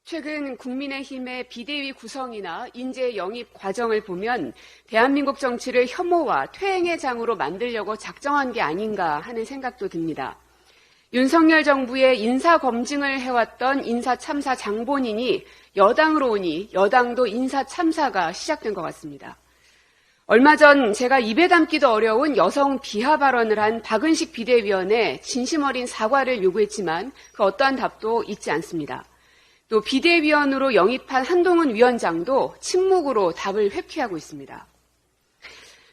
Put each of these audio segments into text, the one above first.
최근 국민의힘의 비대위 구성이나 인재 영입 과정을 보면 대한민국 정치를 혐오와 퇴행의 장으로 만들려고 작정한 게 아닌가 하는 생각도 듭니다. 윤석열 정부의 인사검증을 해왔던 인사참사 장본인이 여당으로 오니 여당도 인사참사가 시작된 것 같습니다. 얼마 전 제가 입에 담기도 어려운 여성 비하 발언을 한 박은식 비대위원에 진심 어린 사과를 요구했지만 그 어떠한 답도 있지 않습니다. 또 비대위원으로 영입한 한동훈 위원장도 침묵으로 답을 회피하고 있습니다.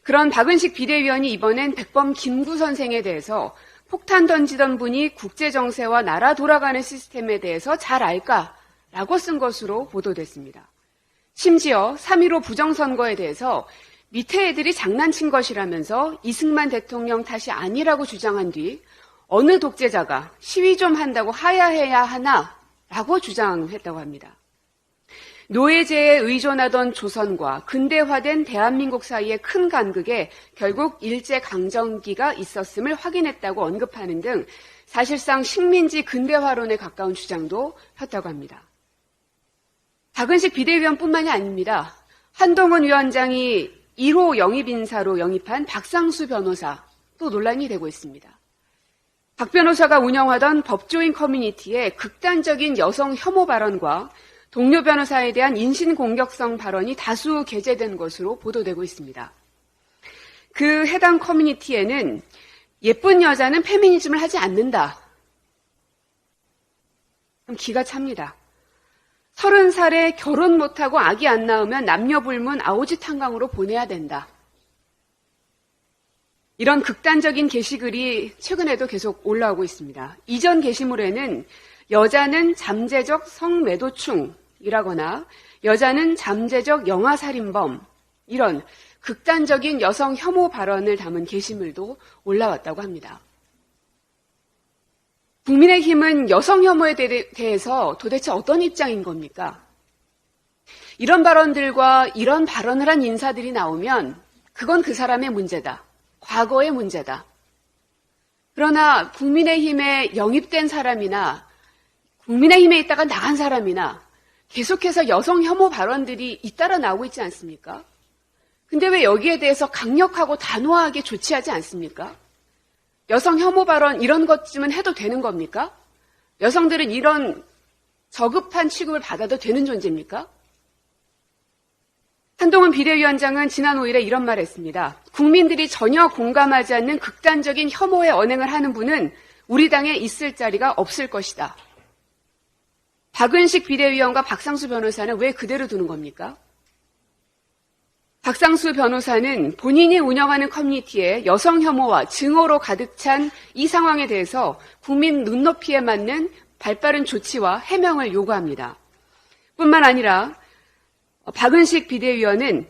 그런 박은식 비대위원이 이번엔 백범 김구 선생에 대해서 폭탄 던지던 분이 국제정세와 나라 돌아가는 시스템에 대해서 잘 알까라고 쓴 것으로 보도됐습니다. 심지어 3.15 부정선거에 대해서 밑에 애들이 장난친 것이라면서 이승만 대통령 탓이 아니라고 주장한 뒤 어느 독재자가 시위 좀 한다고 하야해야 하나? 라고 주장했다고 합니다. 노예제에 의존하던 조선과 근대화된 대한민국 사이의 큰 간극에 결국 일제강점기가 있었음을 확인했다고 언급하는 등 사실상 식민지 근대화론에 가까운 주장도 폈다고 합니다. 박은식 비대위원뿐만이 아닙니다. 한동훈 위원장이 1호 영입인사로 영입한 박상수 변호사 또 논란이 되고 있습니다. 박 변호사가 운영하던 법조인 커뮤니티의 극단적인 여성 혐오 발언과 동료 변호사에 대한 인신공격성 발언이 다수 게재된 것으로 보도되고 있습니다. 그 해당 커뮤니티에는 예쁜 여자는 페미니즘을 하지 않는다. 그럼 기가 찹니다. 30살에 결혼 못하고 아기 안 낳으면 남녀불문 아오지 탄광으로 보내야 된다. 이런 극단적인 게시글이 최근에도 계속 올라오고 있습니다. 이전 게시물에는 여자는 잠재적 성매도충이라거나 여자는 잠재적 영아살인범 이런 극단적인 여성 혐오 발언을 담은 게시물도 올라왔다고 합니다. 국민의힘은 여성 혐오에 대해서 도대체 어떤 입장인 겁니까? 이런 발언들과 이런 발언을 한 인사들이 나오면 그건 그 사람의 문제다. 과거의 문제다. 그러나 국민의힘에 영입된 사람이나 국민의힘에 있다가 나간 사람이나 계속해서 여성 혐오 발언들이 잇따라 나오고 있지 않습니까? 근데 왜 여기에 대해서 강력하고 단호하게 조치하지 않습니까? 여성 혐오 발언 이런 것쯤은 해도 되는 겁니까? 여성들은 이런 저급한 취급을 받아도 되는 존재입니까? 한동훈 비대위원장은 지난 5일에 이런 말을 했습니다. 국민들이 전혀 공감하지 않는 극단적인 혐오의 언행을 하는 분은 우리 당에 있을 자리가 없을 것이다. 박은식 비대위원과 박상수 변호사는 왜 그대로 두는 겁니까? 박상수 변호사는 본인이 운영하는 커뮤니티에 여성 혐오와 증오로 가득 찬 이 상황에 대해서 국민 눈높이에 맞는 발빠른 조치와 해명을 요구합니다. 뿐만 아니라 박은식 비대위원은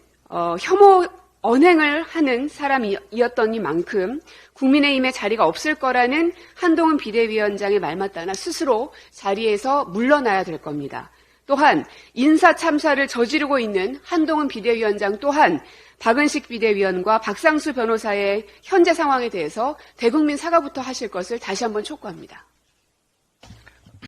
혐오 언행을 하는 사람이었더니만큼 국민의힘에 자리가 없을 거라는 한동훈 비대위원장의 말만 따나 스스로 자리에서 물러나야 될 겁니다. 또한 인사참사를 저지르고 있는 한동훈 비대위원장 또한 박은식 비대위원과 박상수 변호사의 현재 상황에 대해서 대국민 사과부터 하실 것을 다시 한번 촉구합니다.